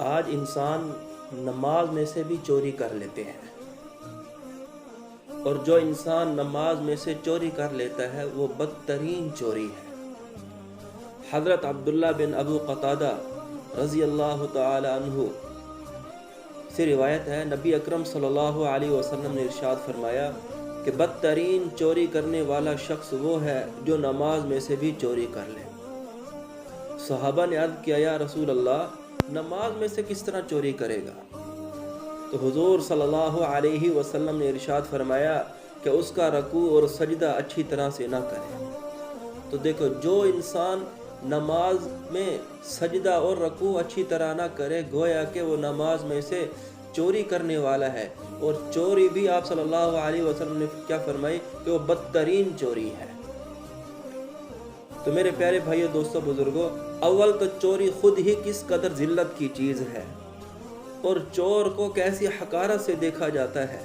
آج انسان نماز میں سے بھی چوری کر لیتے ہیں، اور جو انسان نماز میں سے چوری کر لیتا ہے وہ بدترین چوری ہے۔ حضرت عبداللہ بن ابو قتادہ رضی اللہ تعالی عنہ سے روایت ہے، نبی اکرم صلی اللہ علیہ وسلم نے ارشاد فرمایا کہ بدترین چوری کرنے والا شخص وہ ہے جو نماز میں سے بھی چوری کر لے۔ صحابہ نے عرض کیا، یا رسول اللہ، نماز میں سے کس طرح چوری کرے گا؟ تو حضور صلی اللہ علیہ وسلم نے ارشاد فرمایا کہ اس کا رکوع اور سجدہ اچھی طرح سے نہ کرے۔ تو دیکھو، جو انسان نماز میں سجدہ اور رکوع اچھی طرح نہ کرے، گویا کہ وہ نماز میں سے چوری کرنے والا ہے، اور چوری بھی آپ صلی اللہ علیہ وسلم نے کیا فرمائی کہ وہ بدترین چوری ہے۔ تو میرے پیارے بھائیو، دوستو، بزرگوں، اول تو چوری خود ہی کس قدر ذلت کی چیز ہے، اور چور کو کیسی حقارت سے دیکھا جاتا ہے۔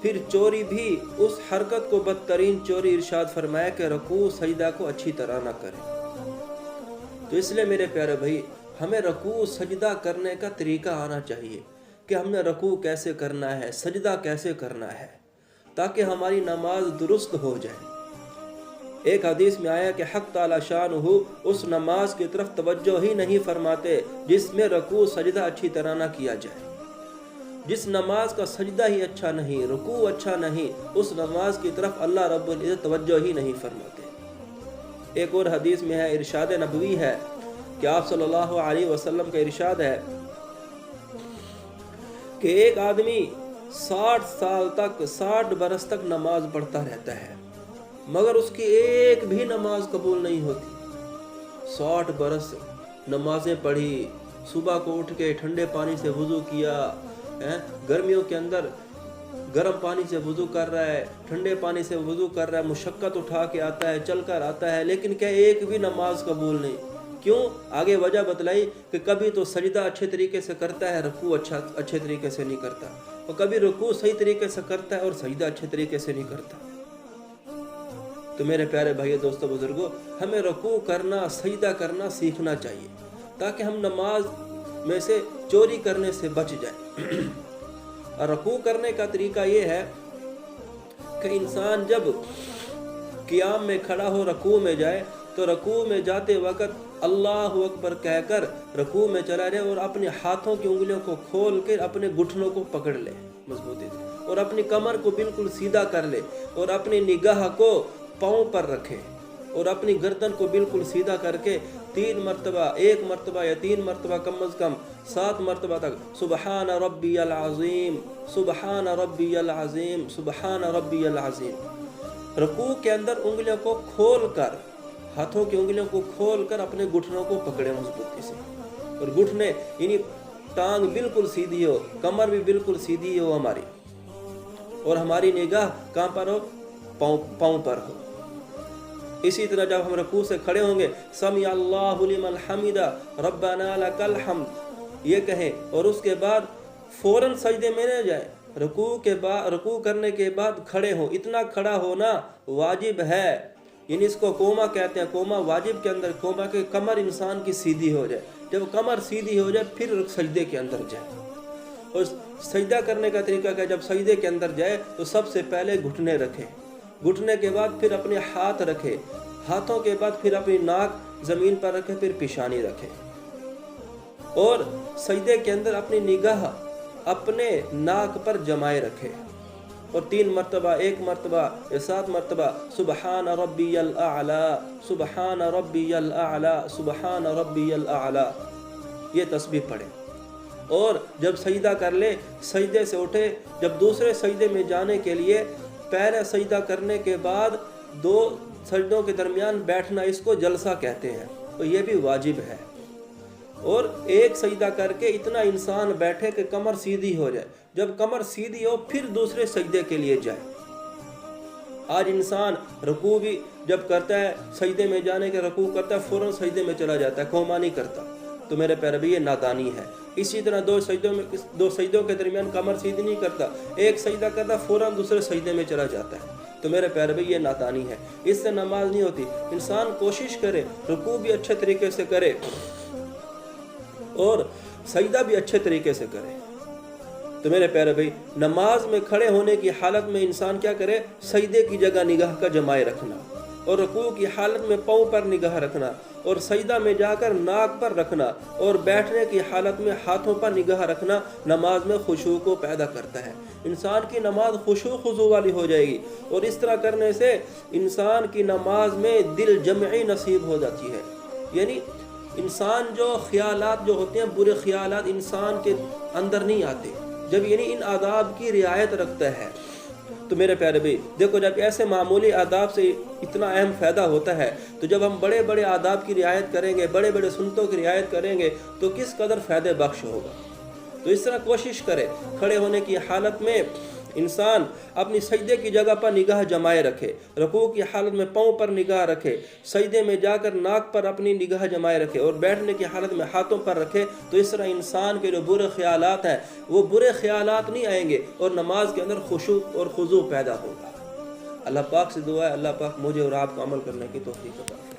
پھر چوری بھی اس حرکت کو بدترین چوری ارشاد فرمایا کہ رکوع سجدہ کو اچھی طرح نہ کرے۔ تو اس لیے میرے پیارے بھائی، ہمیں رکوع سجدہ کرنے کا طریقہ آنا چاہیے کہ ہم نے رکوع کیسے کرنا ہے، سجدہ کیسے کرنا ہے، تاکہ ہماری نماز درست ہو جائے۔ ایک حدیث میں آیا کہ حق تعالی شانہ اس نماز کی طرف توجہ ہی نہیں فرماتے جس میں رکوع سجدہ اچھی طرح نہ کیا جائے۔ جس نماز کا سجدہ ہی اچھا نہیں، رکوع اچھا نہیں، اس نماز کی طرف اللہ رب العزت توجہ ہی نہیں فرماتے۔ ایک اور حدیث میں ہے، ارشاد نبوی ہے کہ آپ صلی اللہ علیہ وسلم کا ارشاد ہے کہ ایک آدمی 60 برس تک نماز پڑھتا رہتا ہے، مگر اس کی ایک بھی نماز قبول نہیں ہوتی۔ 60 برس نمازیں پڑھی، صبح کو اٹھ کے ٹھنڈے پانی سے وضو کیا، گرمیوں کے اندر گرم پانی سے وضو کر رہا ہے، ٹھنڈے پانی سے وضو کر رہا ہے، مشقت اٹھا کے آتا ہے، چل کر آتا ہے، لیکن کیا ایک بھی نماز قبول نہیں؟ کیوں؟ آگے وجہ بتلائی کہ کبھی تو سجدہ اچھے طریقے سے کرتا ہے، رکوع اچھے طریقے سے نہیں کرتا، اور کبھی رکوع صحیح طریقے سے کرتا ہے اور سجدہ اچھے طریقے سے نہیں کرتا۔ تو میرے پیارے بھائی، دوستو، بزرگوں، ہمیں رکوع کرنا، سجدہ کرنا سیکھنا چاہیے تاکہ ہم نماز میں سے چوری کرنے سے بچ جائیں۔ اور رکوع کرنے کا طریقہ یہ ہے کہ انسان جب قیام میں کھڑا ہو، رکوع میں جائے، تو رکوع میں جاتے وقت اللہ اکبر کہہ کر رکوع میں چلا جائے، اور اپنے ہاتھوں کی انگلیوں کو کھول کے اپنے گھٹنوں کو پکڑ لے مضبوطی سے، اور اپنی کمر کو بالکل سیدھا کر لے، اور اپنی نگاہ کو پاؤں پر رکھے، اور اپنی گردن کو بالکل سیدھا کر کے 3 مرتبہ، 1 مرتبہ یا 3 مرتبہ، کم از کم 7 مرتبہ تک سبحان ربی العظیم، سبحان ربی العظیم، سبحان ربی العظیم، رکوع کے اندر انگلیوں کو کھول کر، ہاتھوں کی انگلیوں کو کھول کر اپنے گھٹنوں کو پکڑے مضبوطی سے، اور گھٹنے یعنی ٹانگ بالکل سیدھی ہو، کمر بھی بالکل سیدھی ہو ہماری، اور ہماری نگاہ کہاں پر ہو؟ پاؤں پر ہو۔ اسی طرح جب ہم رکوع سے کھڑے ہوں گے، سمع اللہ لمن حمدہ ربنا لک الحمد یہ کہیں، اور اس کے بعد فوراً سجدے میں نہ جائے، رکوع کرنے کے بعد کھڑے ہوں۔ اتنا کھڑا ہونا واجب ہے، یعنی اس کو کوما کہتے ہیں۔ کوما واجب کے اندر کوما کہ کمر انسان کی سیدھی ہو جائے، جب کمر سیدھی ہو جائے پھر سجدے کے اندر جائے۔ اور سجدہ کرنے کا طریقہ کہ جب سجدے کے اندر جائے تو سب سے پہلے گھٹنے رکھے، گھٹنے کے بعد پھر اپنے ہاتھ رکھے، ہاتھوں کے بعد پھر اپنی ناک زمین پر رکھے، پھر پیشانی رکھے، اور سجدے کے اندر اپنی نگاہ اپنے ناک پر جمائے رکھے، اور 3 مرتبہ، 1 مرتبہ یا 7 مرتبہ سبحان ربی الاعلی، سبحان ربی الاعلی، سبحان ربی الاعلی یہ تسبیح پڑھے، اور جب سجدہ کر لے، سجدے سے اٹھے، جب دوسرے سجدے میں جانے کے لیے پہلے سجدہ کرنے کے بعد 2 سجدوں کے درمیان بیٹھنا، اس کو جلسہ کہتے ہیں، تو یہ بھی واجب ہے۔ اور ایک سجدہ کر کے اتنا انسان بیٹھے کہ کمر سیدھی ہو جائے، جب کمر سیدھی ہو پھر دوسرے سجدے کے لیے جائے۔ آج انسان رکوع بھی جب کرتا ہے، سجدے میں جانے کے رکوع کرتا ہے، فوراً سجدے میں چلا جاتا ہے، کوما نہیں کرتا۔ تو میرے پیارے بھائی، یہ نادانی ہے۔ اسی طرح 2 سجدوں کے درمیان کمر سیدھی نہیں کرتا، ایک سجدہ کرتا فوراً دوسرے سجدے میں چلا جاتا ہے۔ تو میرے پیارے بھائی، یہ نادانی ہے، اس سے نماز نہیں ہوتی۔ انسان کوشش کرے، رکوع بھی اچھے طریقے سے کرے، اور سجدہ بھی اچھے طریقے سے کرے۔ تو میرے پیارے بھائی، نماز میں کھڑے ہونے کی حالت میں انسان کیا کرے؟ سجدے کی جگہ نگاہ کا جمائے رکھنا، اور رکوع کی حالت میں پاؤں پر نگاہ رکھنا، اور سجدہ میں جا کر ناک پر رکھنا، اور بیٹھنے کی حالت میں ہاتھوں پر نگاہ رکھنا نماز میں خشوع کو پیدا کرتا ہے۔ انسان کی نماز خشوع خضوع والی ہو جائے گی، اور اس طرح کرنے سے انسان کی نماز میں دل جمعی نصیب ہو جاتی ہے۔ یعنی انسان جو خیالات جو ہوتے ہیں، برے خیالات انسان کے اندر نہیں آتے جب یعنی ان آداب کی رعایت رکھتا ہے۔ تو میرے پیارے بھائی دیکھو، جب ایسے معمولی آداب سے اتنا اہم فائدہ ہوتا ہے، تو جب ہم بڑے بڑے آداب کی رعایت کریں گے، بڑے بڑے سنتوں کی رعایت کریں گے، تو کس قدر فائدہ بخش ہوگا۔ تو اس طرح کوشش کرے کھڑے ہونے کی حالت میں انسان اپنی سجدے کی جگہ پر نگاہ جمائے رکھے، رکوع کی حالت میں پاؤں پر نگاہ رکھے، سجدے میں جا کر ناک پر اپنی نگاہ جمائے رکھے، اور بیٹھنے کی حالت میں ہاتھوں پر رکھے۔ تو اس طرح انسان کے جو برے خیالات ہیں وہ برے خیالات نہیں آئیں گے، اور نماز کے اندر خشوع اور خضوع پیدا ہوگا۔ اللہ پاک سے دعا ہے اللہ پاک مجھے اور آپ کو عمل کرنے کی توفیق عطا فرمائے۔